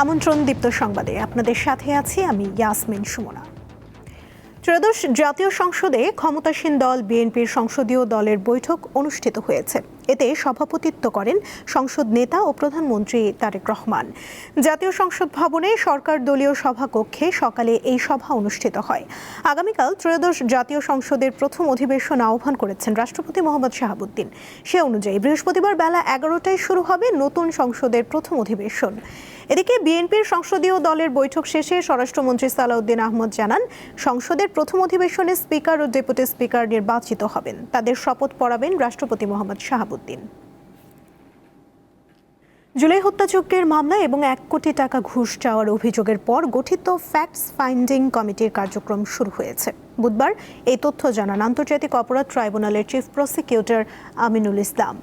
আমন্ত্রণ দীপ্ত সংবাদে আপনাদের সাথে আছি আমি ইয়াসমিন সুমনা। ত্রয়োদশ জাতীয় সংসদে ক্ষমতাসীন দল বিএনপির সংসদীয় দলের বৈঠক অনুষ্ঠিত হয়েছে। এতে সভাপতিত্ব করেন সংসদ নেতা ও প্রধানমন্ত্রী তারেক রহমান। জাতীয় সংসদ ভবনে সরকার দলীয় সভাকক্ষে সকালে এই সভা অনুষ্ঠিত হয়। আগামীকাল ত্রয়োদশ জাতীয় সংসদের প্রথম অধিবেশন আহ্বান করেছেন রাষ্ট্রপতি মোহাম্মদ শাহাবুদ্দিন। সে অনুযায়ী বৃহস্পতিবার বেলা 11টায় শুরু হবে নতুন সংসদের প্রথম অধিবেশন। এদিকে বিএনপির সংসদীয় দলের বৈঠক শেষে স্বরাষ্ট্রমন্ত্রী সালাউদ্দিন আহমদ জানান, সংসদের প্রথম অধিবেশনে স্পিকার ও ডেপুটি স্পিকার নির্বাচিত হবেন। তাদের শপথ পড়াবেন রাষ্ট্রপতি মোহাম্মদ শাহাবুদ্দিন। জুলাই হত্যাযজ্ঞের মামলা এবং 1 কোটি টাকা ঘুষ চাওয়ার অভিযোগের পর গঠিত ফ্যাক্টস ফাইন্ডিং কমিটির কার্যক্রম শুরু হয়েছে। বুধবার এই তথ্য জানান আন্তর্জাতিক অপরাধ ট্রাইব্যুনালের চিফ প্রসিকিউটর আমিনুল ইসলাম।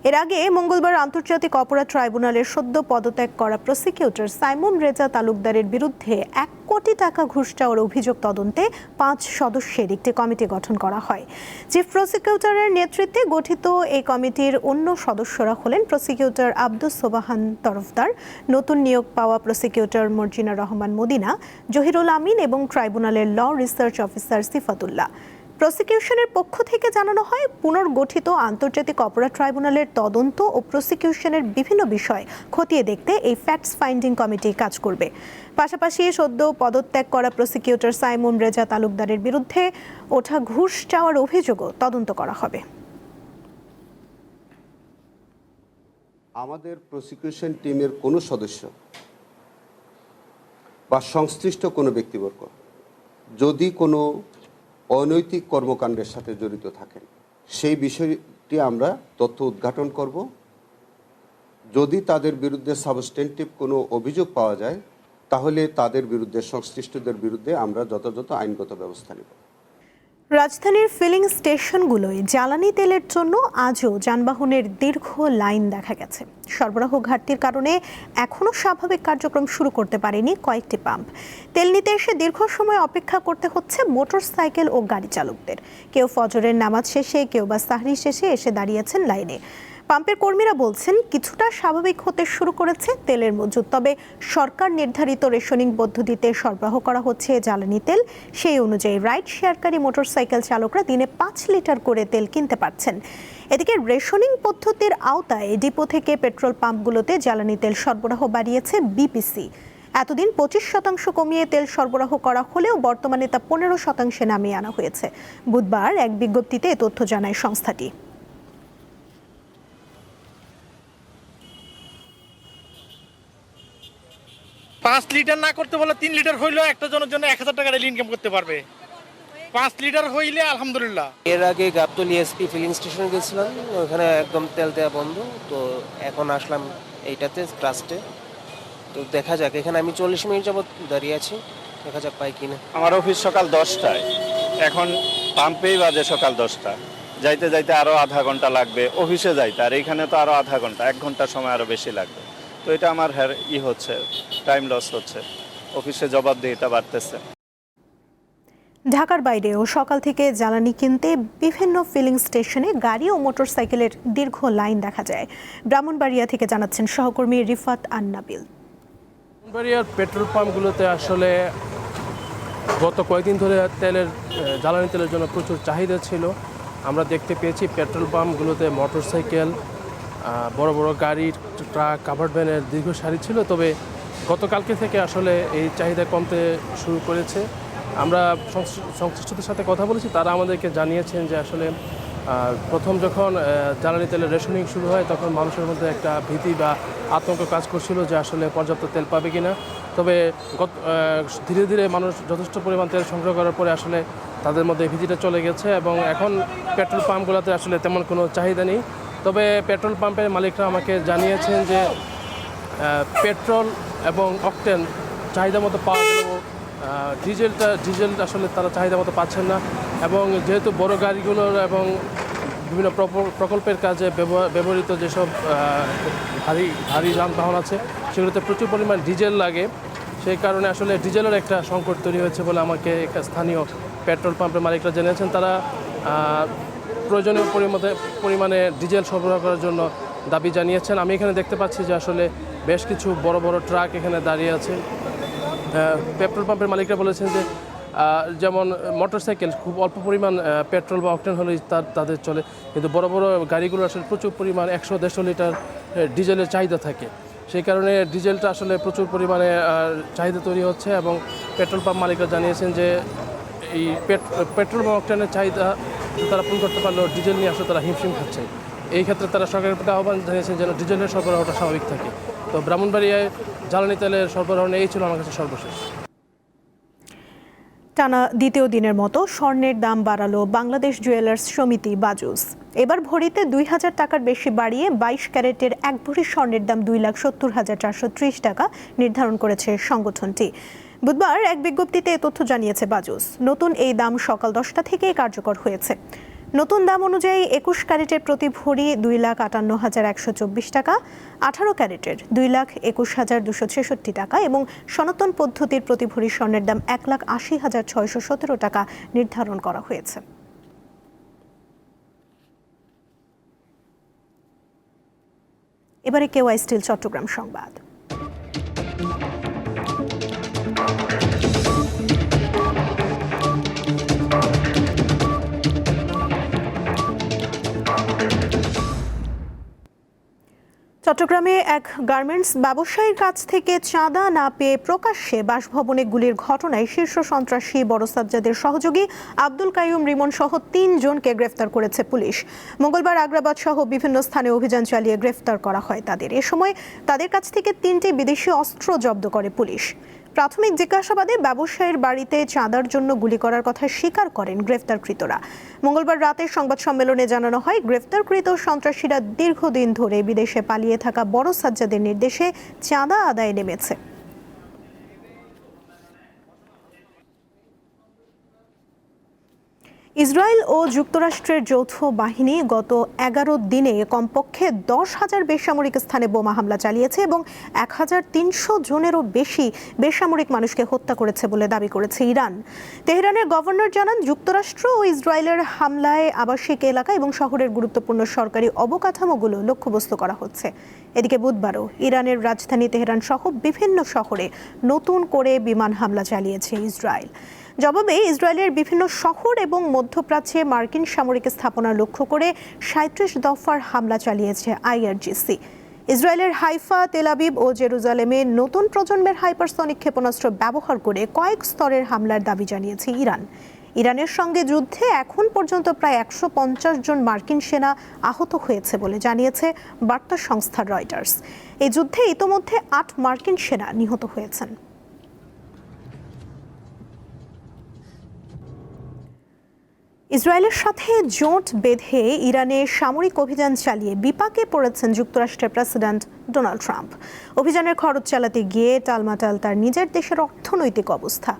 এর আগে মঙ্গলবার আন্তর্জাতিক অপরাধ ট্রাইব্যুনালের সদ্য পদত্যাগ করা প্রসিকিউটর সাইমন রেজা তালুকদারের বিরুদ্ধে 1 কোটি টাকা ঘুষ চাওয়ার অভিযোগ তদন্তে 5 সদস্যের একটি কমিটি গঠন করা হয়। চিফ প্রসিকিউটরের নেতৃত্বে গঠিত এই কমিটির অন্য সদস্যরা হলেন প্রসিকিউটর আব্দুস সোবাহান তরফদার, নতুন নিয়োগ পাওয়া প্রসিকিউটর মর্জিনা রহমান মদিনা, জহিরুল আমিন এবং ট্রাইব্যুনালের ল রিসার্চ অফিসার সিফাতুল্লাহ। প্রসিকিউশনের পক্ষ থেকে জানানো হয়, পুনর্গঠিত আন্তর্জাতিক অপরাধ ট্রাইব্যুনালের তদন্ত ও প্রসিকিউশনের বিভিন্ন বিষয় খতিয়ে দেখতে এই ফ্যাক্টস ফাইন্ডিং কমিটি কাজ করবে। পাশাপাশি সদ্য পদত্যাগ করা প্রসিকিউটর সাইমন রেজা তালুকদারের বিরুদ্ধে ওঠা ঘুষ চাওয়ার অভিযোগও তদন্ত করা হবে। আমাদের প্রসিকিউশন টিমের কোনো সদস্য বা সংশ্লিষ্ট কোনো ব্যক্তিবর্গ যদি কোনো অনৈতিক কর্মকাণ্ডের সাথে জড়িত থাকেন, সেই বিষয়টি আমরা তথ্য উদ্ঘাটন করব। যদি তাদের বিরুদ্ধে সাবস্টেন্টিভ কোনো অভিযোগ পাওয়া যায়, তাহলে তাদের বিরুদ্ধে, সংশ্লিষ্টদের বিরুদ্ধে আমরা যথাযথ আইনগত ব্যবস্থা নেব। রাজধানীর ফিলিং স্টেশনগুলোয় জ্বালানি তেলের জন্য আজও যানবাহনের দীর্ঘ লাইন দেখা গেছে। সরবরাহ ঘাটতির কারণে এখনও স্বাভাবিক কার্যক্রম শুরু করতে পারেনি কয়েকটি পাম্প। তেল নিতে এসে দীর্ঘ সময় অপেক্ষা করতে হচ্ছে মোটরসাইকেল ও গাড়ি চালকদের। কেউ ফজরের নামাজ শেষে, কেউ বা সাহরি শেষে এসে দাঁড়িয়েছেন লাইনে। পাম্পের কর্মীরা বলছেন, কিছুটা স্বাভাবিক হতে শুরু করেছে তেলের মজুত। তবে সরকার নির্ধারিত রেশনিং পদ্ধতিতে সরবরাহ করা হচ্ছে জ্বালানি তেল। সেই অনুযায়ী রাইড শেয়ারকারী মোটরসাইকেল চালকরা দিনে 5 লিটার করে তেল কিনতে পারছেন। এদিকে রেশনিং পদ্ধতির আওতায় ডিপো থেকে পেট্রোল পাম্পগুলোতে জ্বালানি তেল সরবরাহ বাড়িয়েছে বিপিসি। এতদিন 25% কমিয়ে তেল সরবরাহ করা হলেও বর্তমানে তা 15% নামিয়ে আনা হয়েছে। বুধবার এক বিজ্ঞপ্তিতে এ তথ্য জানায় সংস্থাটি। 5 লিটার না করতে বলে 3 লিটার হইলেও একটা জনের জন্য 1000 টাকা ডেইলি ইনকাম করতে পারবে। 5 লিটার হইলে আলহামদুলিল্লাহ। এর আগে গাবতলী এসপি ফিলিং স্টেশনে গেছিলাম, ওখানে একদম তেল দেওয়া বন্ধ। তো এখন আসলাম এইটাতে ট্রাস্টে। তো দেখা যাক, এখানে আমি 40 মিনিট যাবত দাঁড়িয়ে আছি, দেখা যাক পাই কিনা। আমার অফিস সকাল 10টায়, এখন পাম্পেই বাজে সকাল 10টা। যাইতে যাইতে আরও আধা ঘন্টা লাগবে অফিসে যাইতে, আর এখানে তো আরও আধা ঘন্টা, 1 ঘন্টা সময় আরও বেশি লাগবে। তো এটা আমার হচ্ছে, টাইম লস হচ্ছে, অফিসে জবাবদিহিতা বাড়তেছে। ঢাকার বাইরেও সকাল থেকে জ্বালানি কিনতে বিভিন্ন ফিলিং স্টেশনে গাড়ি ও মোটরসাইকেলের দীর্ঘ লাইন দেখা যায়। ব্রাহ্মণবাড়িয়া থেকে জানাচ্ছেন সহকর্মী রিফাত আন্নাবিল। ব্রাহ্মণবাড়িয়ার পেট্রোল পাম্পগুলোতে আসলে গত কয়েকদিন ধরে জ্বালানি তেলের জন্য প্রচুর চাহিদা ছিল। আমরা দেখতে পেয়েছি পেট্রোল পাম্পগুলোতে মোটরসাইকেল, বড় বড় গাড়ি, ট্রাক, কাভার্ড ভ্যানের দীর্ঘ সারি ছিল। তবে গতকালকে থেকে আসলে এই চাহিদা কমতে শুরু করেছে। আমরা সংশ্লিষ্টদের সাথে কথা বলেছি, তারা আমাদেরকে জানিয়েছেন যে আসলে প্রথম যখন জ্বালানি তেলের রেশনিং শুরু হয়, তখন মানুষের মধ্যে একটা ভীতি বা আতঙ্ক কাজ করছিল যে আসলে পর্যাপ্ত তেল পাবে কিনা। তবে ধীরে ধীরে মানুষ যথেষ্ট পরিমাণ তেল সংগ্রহ করার পরে আসলে তাদের মধ্যে ভীতিটা চলে গেছে এবং এখন পেট্রোল পাম্পগুলোতে আসলে তেমন কোনো চাহিদা নেই। তবে পেট্রোল পাম্পের মালিকরা আমাকে জানিয়েছেন যে পেট্রোল এবং অকটেন চাহিদা মতো পাওয়া গেলেও ডিজেল আসলে তারা চাহিদা মতো পাচ্ছেন না। এবং যেহেতু বড় গাড়িগুলোর এবং বিভিন্ন প্রকল্পের কাজে ব্যবহৃত যেসব ভারী যানবাহন আছে, সেগুলোতে প্রচুর পরিমাণ ডিজেল লাগে। সেই কারণে আসলে ডিজেলের একটা সংকট তৈরি হয়েছে বলে আমাকে স্থানীয় পেট্রোল পাম্পের মালিকরা জানিয়েছেন। তারা প্রয়োজনীয় পরিমাণে ডিজেল সরবরাহ করার জন্য দাবি জানিয়েছেন। আমি এখানে দেখতে পাচ্ছি যে আসলে বেশ কিছু বড় বড় ট্রাক এখানে দাঁড়িয়ে আছে। পেট্রোল পাম্পের মালিকরা বলেছেন যে যেমন মোটরসাইকেল খুব অল্প পরিমাণ পেট্রোল বা অকটেন হলেই তাদের চলে, কিন্তু বড় বড় গাড়িগুলো আসলে প্রচুর পরিমাণ 100-150 লিটার ডিজেলের চাহিদা থাকে। সেই কারণে ডিজেলটা আসলে প্রচুর পরিমাণে চাহিদা তৈরি হচ্ছে এবং পেট্রোল পাম্প মালিকরা জানিয়েছেন যে এই পেট্রোল বা অকটেনের চাহিদা তারা পূরণ করতে পারলেও ডিজেল নিয়ে আসলে তারা হিমশিম খাচ্ছে। এই ক্ষেত্রে তারা সরকারের প্রতি আহ্বান জানিয়েছেন যেন ডিজেলের সরবরাহটা স্বাভাবিক থাকে। তো ব্রাহ্মণবাড়িয়ায় জ্বালানি তেলের সরবরাহ এই ছিল আমার কাছে সর্বশেষ। টানা দ্বিতীয় দিনের মতো স্বর্ণের দাম বাড়ালো বাংলাদেশ জুয়েলার্স সমিতি বাজুস। এবার ভরিতে 2,000 টাকার বেশি বাড়িয়ে 22 ক্যারেটের 1 ভরি স্বর্ণের দাম 2,70,430 টাকা নির্ধারণ করেছে সংগঠনটি। বুধবার এক বিজ্ঞপ্তিতে এ তথ্য জানিয়েছে বাজুস। নতুন এই দাম সকাল 10টা থেকেই কার্যকর হয়েছে। নতুন দাম অনুযায়ী 21 ক্যারেটের প্রতি ভরি 2,58,124 টাকা, 18 ক্যারেটের 2,21,266 টাকা এবং সনাতন পদ্ধতির প্রতি ভরি স্বর্ণের দাম 1,80,617 টাকা নির্ধারণ করা হয়েছে। এবারে কেওয়াই স্টিল চট্টগ্রাম সংবাদ। চট্টগ্রামে এক গার্মেন্টস ব্যবসায়ীর কাছ থেকে চাঁদা না পেয়ে প্রকাশ্যে বাসভবনে গুলির ঘটনায় শীর্ষ সন্ত্রাসী বড় সাজ্জাদের সহযোগী আব্দুল কাইয়ুম রিমন সহ 3 জনকে গ্রেফতার করেছে পুলিশ। মঙ্গলবার আগ্রাবাদ সহ বিভিন্ন স্থানে অভিযান চালিয়ে গ্রেফতার করা হয় তাদের। এ সময় তাদের কাছ থেকে 3টি বিদেশি অস্ত্র জব্দ করে পুলিশ। প্রাথমিক জিজ্ঞাসাবাদে ব্যবসায়ীর বাড়িতে চাঁদার জন্য গুলি করার কথা স্বীকার করেন গ্রেফতারকৃতরা। মঙ্গলবার রাতে সংবাদ সম্মেলনে জানানো হয়, গ্রেফতারকৃত সন্ত্রাসীরা দীর্ঘদিন ধরে বিদেশে পালিয়ে থাকা বড় সাজ্জাদের নির্দেশে চাঁদা আদায়ে নেমেছে। ইসরায়েল ও যুক্তরাষ্ট্রের যৌথ বাহিনী গত 11 দিনে কমপক্ষে 10,000 বেসামরিক স্থানে বোমা হামলা চালিয়েছে এবং 1,300 জনেরও বেশি বেসামরিক মানুষকে হত্যা করেছে বলে দাবি করেছে ইরান। তেহরানের গভর্নর জানান, যুক্তরাষ্ট্র ও ইসরায়েলের হামলায় আবাসিক এলাকা এবং শহরের গুরুত্বপূর্ণ সরকারি অবকাঠামোগুলো লক্ষ্যবস্তু করা হচ্ছে। এদিকে বুধবারও ইরানের রাজধানী তেহরান সহ বিভিন্ন শহরে নতুন করে বিমান হামলা চালিয়েছে ইসরায়েল। জবাবে ইসরায়েলের বিভিন্ন শহর এবং মধ্যপ্রাচ্যে মার্কিন সামরিক স্থাপনা লক্ষ্য করে 37 দফার হামলা চালিয়েছে আইআরজিসি। ইসরায়েলের হাইফা, তেল আবিব ও জেরুজালেমে নতুন প্রজন্মের হাইপারসনিক ক্ষেপণাস্ত্র ব্যবহার করে কয়েক স্তরের হামলার দাবি জানিয়েছে ইরান। ইরানের সঙ্গে যুদ্ধে এখন পর্যন্ত প্রায় 150 জন মার্কিন সেনা আহত হয়েছে বলে জানিয়েছে বার্তা সংস্থা রয়টার্স। এই যুদ্ধে ইতোমধ্যে 8 মার্কিন সেনা নিহত হয়েছেন। ইসরায়েলের সাথে জোট বেঁধে ইরানে সামরিক অভিযান চালিয়ে বিপাকে পড়েছেন যুক্তরাষ্ট্রের প্রেসিডেন্ট ডোনাল্ড ট্রাম্প। অভিযানের খরচ চালাতে গিয়ে টালমাটাল তার নিজের দেশের অর্থনৈতিক অবস্থা।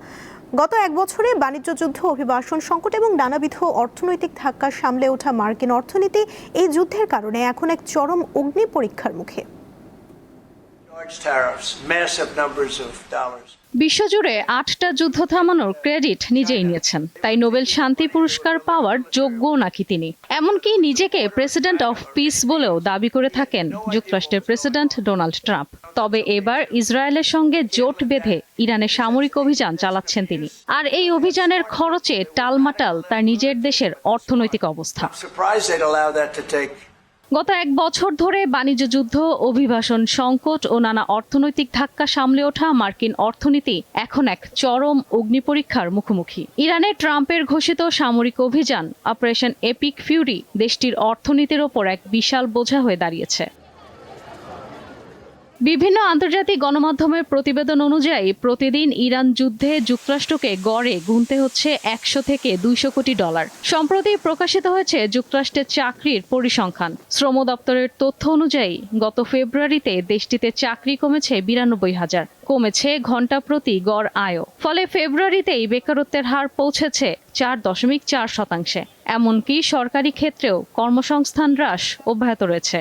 গত 1 বছরে বাণিজ্য যুদ্ধ, অভিবাসন সংকট এবং নানাবিধ অর্থনৈতিক ধাক্কা সামলে ওঠা মার্কিন অর্থনীতি এই যুদ্ধের কারণে এখন এক চরম অগ্নি পরীক্ষার মুখে। বিশ্বজুড়ে 8টা যুদ্ধ থামানোর ক্রেডিট নিজেই নিয়েছেন, তাই নোবেল শান্তি পুরস্কার পাওয়ার যোগ্য নাকি তিনি। এমনকি নিজেকে প্রেসিডেন্ট অফ পিস বলেও দাবি করে থাকেন যুক্তরাষ্ট্রের প্রেসিডেন্ট ডোনাল্ড ট্রাম্প। তবে এবার ইসরায়েলের সঙ্গে জোট বেঁধে ইরানে সামরিক অভিযান চালাচ্ছেন তিনি। আর এই অভিযানের খরচে টালমাটাল তার নিজের দেশের অর্থনৈতিক অবস্থা। গত 1 বছর ধরে বাণিজ্য যুদ্ধ, অভিবাসন সংকট ও নানা অর্থনৈতিক ধাক্কা সামলে ওঠা মার্কিন অর্থনীতি এখন এক চরম অগ্নিপরীক্ষার মুখোমুখি। ইরানে ট্রাম্পের ঘোষিত সামরিক অভিযান অপারেশন এপিক ফিউরি দেশটির অর্থনীতির ওপর এক বিশাল বোঝা হয়ে দাঁড়িয়েছে। বিভিন্ন আন্তর্জাতিক গণমাধ্যমের প্রতিবেদন অনুযায়ী প্রতিদিন ইরান যুদ্ধে যুক্তরাষ্ট্রকে গড়ে গুনতে হচ্ছে 100 থেকে 200 কোটি ডলার। সম্প্রতি প্রকাশিত হয়েছে যুক্তরাষ্ট্রের চাকরির পরিসংখ্যান। শ্রম দপ্তরের তথ্য অনুযায়ী গত ফেব্রুয়ারিতে দেশটিতে চাকরি কমেছে 92,000, কমেছে ঘন্টা প্রতি গড় আয়ও। ফলে ফেব্রুয়ারিতেই বেকারত্বের হার পৌঁছেছে 4.4%। এমনকি সরকারি ক্ষেত্রেও কর্মসংস্থান হ্রাস অব্যাহত রয়েছে।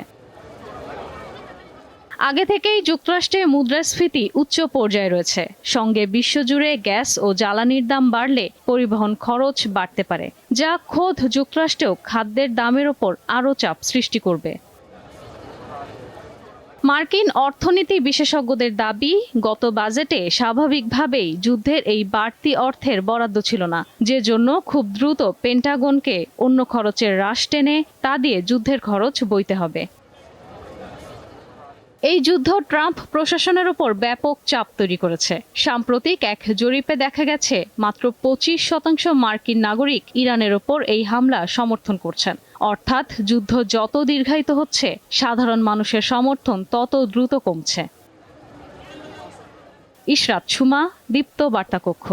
আগে থেকেই যুক্তরাষ্ট্রে মুদ্রাস্ফীতি উচ্চ পর্যায়ে রয়েছে। সঙ্গে বিশ্বজুড়ে গ্যাস ও জ্বালানির দাম বাড়লে পরিবহন খরচ বাড়তে পারে, যা খোদ যুক্তরাষ্ট্রেও খাদ্যের দামের ওপর আরও চাপ সৃষ্টি করবে। মার্কিন অর্থনীতি বিশেষজ্ঞদের দাবি, গত বাজেটে স্বাভাবিকভাবেই যুদ্ধের এই বাড়তি অর্থের বরাদ্দ ছিল না, যে জন্য খুব দ্রুত পেন্টাগনকে অন্য খরচের হ্রাস টেনে তা দিয়ে যুদ্ধের খরচ বইতে হবে। এই যুদ্ধ ট্রাম্প প্রশাসনের উপর ব্যাপক চাপ তৈরি করেছে। সাম্প্রতিক এক জরিপে দেখা গেছে মাত্র 25% মার্কিন নাগরিক ইরানের ওপর এই হামলা সমর্থন করছেন। অর্থাৎ যুদ্ধ যত দীর্ঘায়িত হচ্ছে, সাধারণ মানুষের সমর্থন তত দ্রুত কমছে। ইশরাত সুমা, দীপ্ত বার্তাকক্ষ।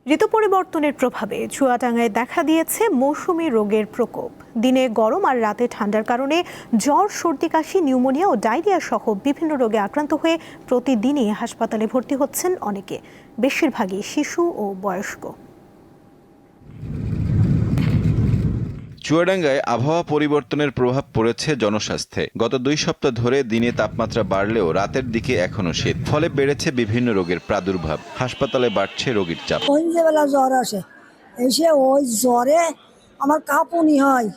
ঋতু পরিবর্তনের প্রভাবে চুয়াডাঙ্গায় দেখা দিয়েছে মৌসুমী রোগের প্রকোপ। দিনে গরম আর রাতে ঠান্ডার কারণে জ্বর, সর্দি, কাশি, নিউমোনিয়া ও ডায়রিয়া সহ বিভিন্ন রোগে আক্রান্ত হয়ে প্রতিদিনই হাসপাতালে ভর্তি হচ্ছেন অনেকে, বেশিরভাগই শিশু ও বয়স্ক। চুয়াডাঙ্গায় আবহাওয়া পরিবর্তনের প্রভাব পড়েছে জনস্বাস্থ্যে। গত 2 সপ্তাহ ধরে দিনে তাপমাত্রা বাড়লেও রাতের দিকে এখনো শীত, ফলে বেড়েছে বিভিন্ন রোগের প্রাদুর্ভাব। হাসপাতালে বাড়ছে রোগীর চাপ। সন্ধ্যেবেলা জ্বর আসে, এসে ওই জ্বরে আমার কাঁপুনি হয়,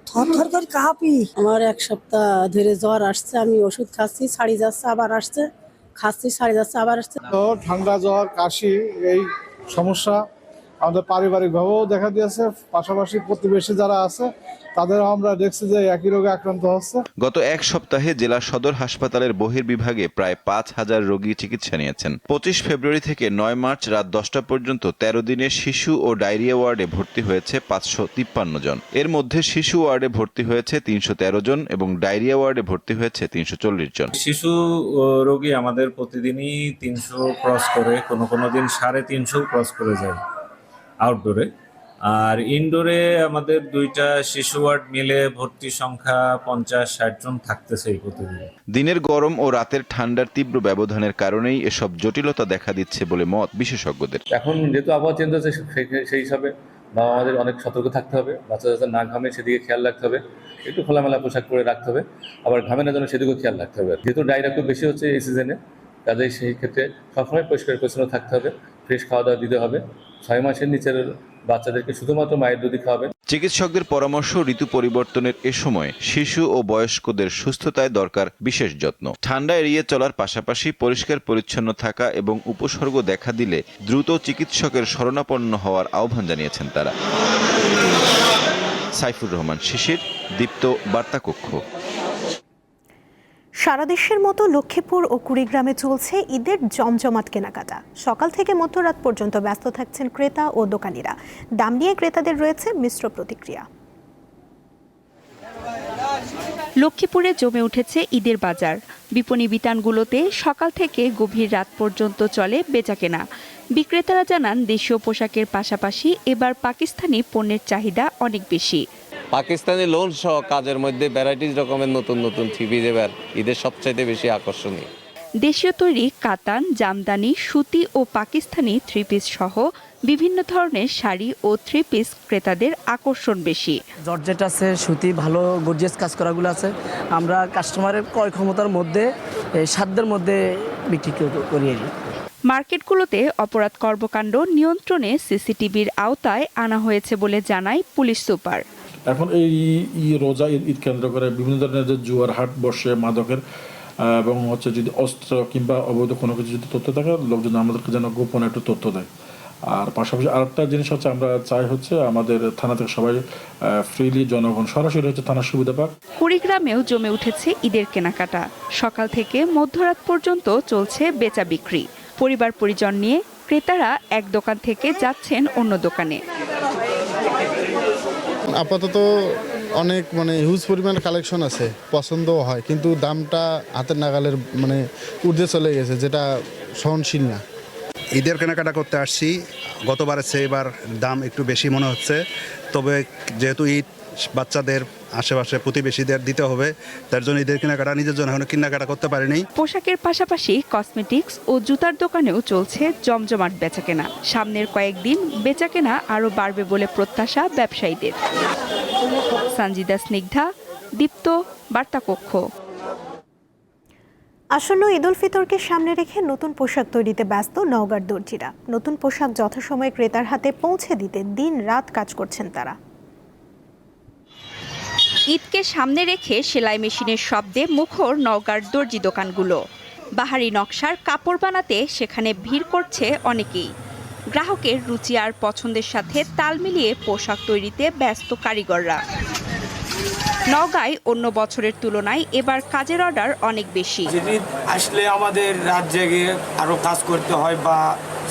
থরথর করে কাঁপি। আমার 1 সপ্তাহ ধরে জ্বর আসছে, আমি ওষুধ খাচ্ছি, ছাড়ি যাচ্ছে, আবার আসছে, খাচ্ছি, ছাড়ি যাচ্ছে, আবার আসছে। ঠান্ডা, জ্বর, কাশি এই সমস্যা আমাদের পারিবারিকভাবেও দেখা দিয়েছে, পাশাপাশি প্রতিবেশী যারা আছে তাদেরও আমরা দেখছি যে একই রোগে আক্রান্ত হচ্ছে। গত 1 সপ্তাহে জেলা সদর হাসপাতালের বহির্বিভাগে প্রায় 5000 রোগী চিকিৎসা নিয়েছেন। 25 ফেব্রুয়ারি থেকে 9 মার্চ রাত 10টা পর্যন্ত 13 দিনে শিশু ও ডায়রিয়া ওয়ার্ডে ভর্তি হয়েছে 553 জন। এর মধ্যে শিশু ওয়ার্ডে ভর্তি হয়েছে 313 জন এবং ডায়রিয়া ওয়ার্ডে ভর্তি হয়েছে 340 জন। শিশু রোগী আমাদের প্রতিদিনই 300 ক্রস করে, কোনো দিন 350 ক্রস করে যায় আউটডোরে। আর ইনডোরে আমাদের 2টা শিশু ওয়ার্ড মিলে ভর্তি সংখ্যা 50-60 জন থাকতেছে এই প্রতিদিন। দিনের গরম ও রাতের ঠান্ডার তীব্র ব্যবধানের কারণেই এসব জটিলতা দেখা দিচ্ছে বলে মত বিশেষজ্ঞদের। এখন যেহেতু আবহাওয়া চেঞ্জ হচ্ছে, সেই হিসাবে আমাদের অনেক সতর্ক থাকতে হবে। বাচ্চা না ঘামে সেদিকে খেয়াল রাখতে হবে, একটু খোলামেলা পোশাক পরে রাখতে হবে, আবার ঘামে না যেন সেদিকেও খেয়াল রাখতে হবে। যেহেতু ডায়রিয়া খুব বেশি হচ্ছে এই সিজনে, কাজেই সেই ক্ষেত্রে সবসময় পরিষ্কার পরিচ্ছন্ন থাকতে হবে, ফ্রেশ খাওয়া দাওয়া দিতে হবে। 6 মাসের নিচের বাচ্চাদেরকে শুধুমাত্র মায়ের দুধই খাওয়াবেন। চিকিৎসকদের পরামর্শ, ঋতু পরিবর্তনের এ সময় শিশু ও বয়স্কদের সুস্থতায় দরকার বিশেষ যত্ন। ঠান্ডা এড়িয়ে চলার পাশাপাশি পরিষ্কার পরিচ্ছন্ন থাকা এবং উপসর্গ দেখা দিলে দ্রুত চিকিৎসকের শরণাপন্ন হওয়ার আহ্বান জানিয়েছেন তারা। সাইফুর রহমান শিশির, দীপ্ত বার্তাকক্ষ। সারা দেশের মতো লক্ষ্মীপুর ও কুড়িগ্রামে চলছে ঈদের জমজমাট কেনাকাটা। সকাল থেকে মধ্যরাত পর্যন্ত ব্যস্ত থাকছেন ক্রেতা ও দোকানিরা। দাম নিয়ে ক্রেতাদের রয়েছে মিশ্র প্রতিক্রিয়া। লক্ষ্মীপুরে জমে উঠেছে ঈদের বাজার। বিপণী বিতানগুলোতে সকাল থেকে গভীর রাত পর্যন্ত চলে বেচাকেনা। বিক্রেতারা জানান, দেশীয় পোশাকের পাশাপাশি এবার পাকিস্তানি পণ্যের চাহিদা অনেক বেশি। পাকিস্তানি লোন সহ কাজের মধ্যে ভ্যারাইটিস রকমের নতুন নতুন থ্রি-পিস এবার ঈদের সবচাইতে বেশি আকর্ষণীয়। দেশীয় তৈরি কাতান, জামদানি, সুতি ও পাকিস্তানি থ্রি-পিস সহ বিভিন্ন ধরনের শাড়ি ও থ্রি-পিস ক্রেতাদের আকর্ষণ বেশি। জর্জেট আছে, সুতি, ভালো গর্জিয়াস কাজ করাগুলো আছে। আমরা কাস্টমারের ক্রয় ক্ষমতার মধ্যে, সাধ্যের মধ্যে বিক্রি করি। মার্কেটগুলোতে অপরাধ কর্মকাণ্ড নিয়ন্ত্রণে সিসিটিভির আওতায় আনা হয়েছে বলে জানায় পুলিশ সুপার। এখন এই রোজা ঈদ কেন্দ্র করে বিভিন্ন ধরনের যে জুয়ার হাট বসে, মাদকের এবং হচ্ছে যদি অস্ত্র কিংবা অবৈধ কোনো কিছু যদি তথ্য থাকে, লোকজন আমাদেরকে যেন গোপন একটু তথ্য দেয়। আর পাশাপাশি আরেকটা জিনিস হচ্ছে, আমরা চাই হচ্ছে আমাদের থানা থেকে সবাই ফ্রিলি জনগণ সরাসরি হচ্ছে থানার সুবিধা পাক। কুড়িগ্রামেও জমে উঠেছে ঈদের কেনাকাটা। সকাল থেকে মধ্যরাত পর্যন্ত চলছে বেচা বিক্রি। পরিবার পরিজন নিয়ে ক্রেতারা এক দোকান থেকে যাচ্ছেন অন্য দোকানে। আপাতত অনেক হিউজ পরিমাণ কালেকশন আছে, পছন্দও হয়, কিন্তু দামটা হাতের নাগালের ঊর্ধ্বে চলে গেছে, যেটা সহনশীল না। ঈদের কেনাকাটা করতে আসছি, গতবারের চেয়ে এবার দাম একটু বেশি মনে হচ্ছে। তবে যেহেতু ঈদ বাচ্চাদের আশেপাশে প্রতিবেশীদের দিতে হবে, তার জন্য ঈদের কেনাকাটা নিজের জন্য এখনো কেনাকাটা করতে পারিনি। পোশাকের পাশাপাশি কসমেটিক্স ও জুতার দোকানেও চলছে জমজমাট বেচাকেনা। সামনের কয়েকদিন বেচাকেনা আরও বাড়বে বলে প্রত্যাশা ব্যবসায়ীদের। সঞ্জিদা স্নিগ্ধা, দীপ্ত বার্তাকক্ষ। আসন্ন ঈদ উল ফিতরকে সামনে রেখে নতুন পোশাক তৈরিতে ব্যস্ত নওগাঁর দর্জিরা। নতুন পোশাক যথাসময়ে ক্রেতার হাতে পৌঁছে দিতে দিন রাত কাজ করছেন তারা। ঈদকে সামনে রেখে সেলাই মেশিনের শব্দে মুখর নওগাঁর দর্জি দোকানগুলো। বাহারি নকশার কাপড় বানাতে সেখানে ভিড় করছে অনেকেই। গ্রাহকের রুচি আর পছন্দের সাথে তাল মিলিয়ে পোশাক তৈরিতে ব্যস্ত কারিগররা। নওগাঁয় অন্য বছরের তুলনায় এবার কাজের অর্ডার অনেক বেশি। ঈদ আসলে আমাদের রাত জেগে আরো কাজ করতে হয়, বা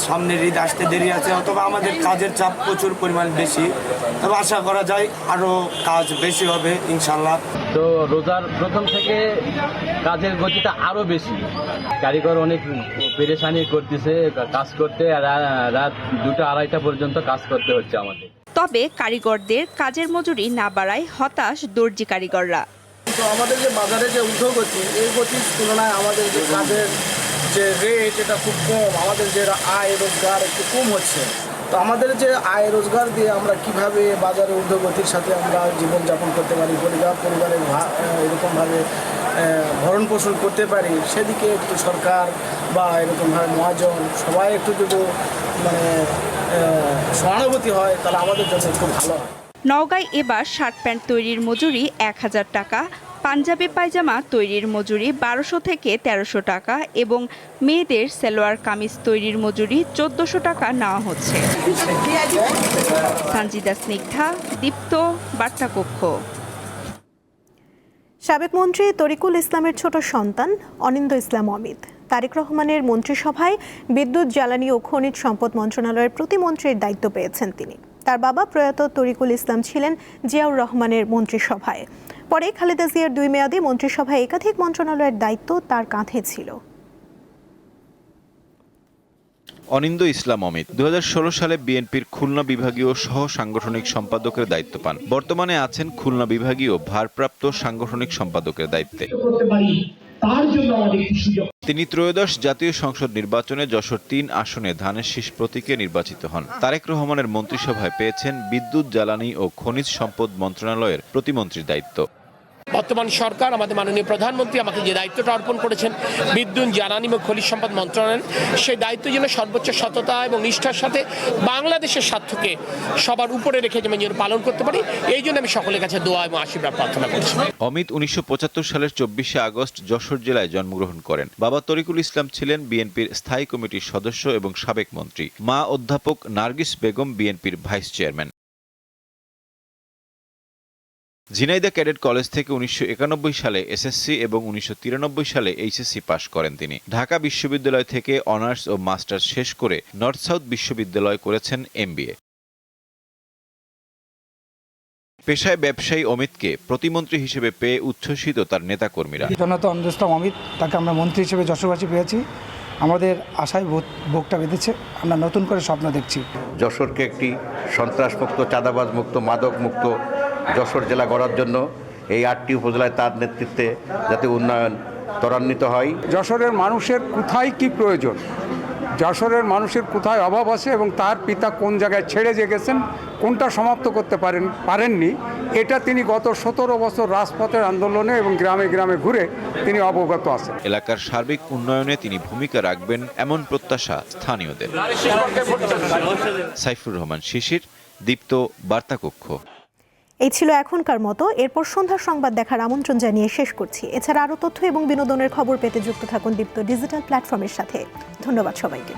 সামনের ঈদ আসতে দেরি আছে, অথবা আমাদের কাজের চাপ প্রচুর পরিমাণ বেশি। তবে আশা করা যায় আরো কাজ বেশি হবে ইনশাল্লাহ। তো রোজার প্রথম থেকে কাজের গতিটা আরো বেশি, কারিগর অনেক পেরেশানি করতেছে কাজ করতে, রাত 2টা-2:30 পর্যন্ত কাজ করতে হচ্ছে আমাদের। তবে কারিগরদের কাজের মজুরি না বাড়ায় হতাশ দর্জি কারিগররা। তো আমাদের যে বাজারে যে ঊর্ধ্বগতি, এই গতির তুলনায় আমাদের যে কাজের যে রেট এটা খুব কম, আমাদের যে আয় রোজগার একটু কম হচ্ছে। তো আমাদের যে আয় রোজগার দিয়ে আমরা কিভাবে বাজারে ঊর্ধ্বগতির সাথে আমরা জীবনযাপন করতে পারি, পরিবারের এরকমভাবে ভরণ পোষণ করতে পারি, সেদিকে একটু সরকার বা এরকমভাবে মহাজন সবাই একটু যদি সহানুভূতি হয় তাহলে আমাদের জন্য একটু ভালো হয়। নওগাঁয় এবার শার্ট প্যান্ট তৈরির মজুরি 1000 টাকা, পাঞ্জাবি পায়জামা তৈরির মজুরি 1200 থেকে 1300 টাকা এবং মেয়েদের সালোয়ার কামিজ তৈরির মজুরি 1400 টাকা নেওয়া হচ্ছে। সঞ্জিদা স্নিগ্ধা, দীপ্ত, বার্তাকক্ষ। সাবেক মন্ত্রী তরিকুল ইসলামের ছোট সন্তান অনিন্দ ইসলাম অমিত তারেক রহমানের মন্ত্রিসভায় বিদ্যুৎ, জ্বালানি ও খনিজ সম্পদ মন্ত্রণালয়ের প্রতিমন্ত্রীর দায়িত্ব পেয়েছেন তিনি। তার বাবা প্রয়াত তরিকুল ইসলাম ছিলেন জিয়াউর রহমানের মন্ত্রিসভায়। পরে খালেদা জিয়ার 2 মেয়াদে মন্ত্রিসভায় একাধিক মন্ত্রণালয়ের দায়িত্ব তার কাঁধে ছিল। অনিন্দ ইসলাম অমিত 2016 সালে বিএনপির খুলনা বিভাগীয় সহ সাংগঠনিক সম্পাদকের দায়িত্ব পান। বর্তমানে আছেন খুলনা বিভাগীয় ভারপ্রাপ্ত সাংগঠনিক সম্পাদকের দায়িত্বে। তিনি ত্রয়োদশ জাতীয় সংসদ নির্বাচনে যশোর 3 আসনে ধানের শীষ প্রতীকে নির্বাচিত হন। তারেক রহমানের মন্ত্রিসভায় পেয়েছেন বিদ্যুৎ, জ্বালানি ও খনিজ সম্পদ মন্ত্রণালয়ের প্রতিমন্ত্রীর দায়িত্ব। বর্তমান সরকার, আমাদের মাননীয় প্রধানমন্ত্রী আমাকে যে দায়িত্বটা অর্পণ করেছেন বিদ্যুৎ, জ্বালানি এবং খনিজ সম্পদ মন্ত্রণালয়, সেই দায়িত্ব যেন সর্বোচ্চ সততা এবং নিষ্ঠার সাথে বাংলাদেশের স্বার্থকে সবার উপরে রেখে যেন পালন করতে পারি, এই জন্য আমি সকলের কাছে দোয়া এবং আশীর্বাদ প্রার্থনা করছি। অমিত 1975 সালের 24শে আগস্ট যশোর জেলায় জন্মগ্রহণ করেন। বাবা তরিকুল ইসলাম ছিলেন বিএনপির স্থায়ী কমিটির সদস্য এবং সাবেক মন্ত্রী। মা অধ্যাপক নার্গিস বেগম বিএনপির vice chairman. Jhenaidah cadet college থেকে 1991 সালে এসএসসি এবং 1993 সালে এইচএসসি পাশ করেন তিনি। ঢাকা বিশ্ববিদ্যালয় থেকে অনার্স ও মাস্টার্স শেষ করে নর্থ সাউথ বিশ্ববিদ্যালয় করেছেন এমবিএ। পেশায় ব্যবসায়ী অমিতকে প্রতিমন্ত্রী হিসেবে পেয়ে উচ্ছ্বসিত তার নেতাকর্মীরা। জনতা অনিন্দ ইসলাম অমিত, তাকে আমরা মন্ত্রী হিসেবে যশোরবাসী পেয়েছি। আমাদের আশায় ভোগটা বেঁধেছে, আমরা নতুন করে স্বপ্ন দেখছি। যশোরকে একটি সন্ত্রাসমুক্ত, চাঁদাবাজ মুক্ত, মাদক মুক্ত যশোর জেলা গড়ার জন্য এই 8টি উপজেলায় তার নেতৃত্বে যাতে উন্নয়ন ত্বরান্বিত হয়। যশোরের মানুষের কোথায় কি প্রয়োজন, যশোরের মানুষের কোথায় অভাব আছে এবং তার পিতা কোন জায়গায় ছেড়ে যে গেছেন, কোনটা সমাপ্ত করতে পারেননি, এটা তিনি গত 17 বছর রাজপথের আন্দোলনে এবং গ্রামে গ্রামে ঘুরে তিনি অবগত আছেন। এলাকার সার্বিক উন্নয়নে তিনি ভূমিকা রাখবেন এমন প্রত্যাশা স্থানীয়দের। সাইফুর রহমান শিশির, দীপ্ত, বার্তাকক্ষ। এই ছিল এখনকার মতো। এরপর সন্ধ্যার সংবাদ দেখার আমন্ত্রণ জানিয়ে শেষ করছি। এছাড়া আরও তথ্য এবং বিনোদনের খবর পেতে যুক্ত থাকুন দীপ্ত ডিজিটাল প্ল্যাটফর্মের সাথে। ধন্যবাদ সবাইকে।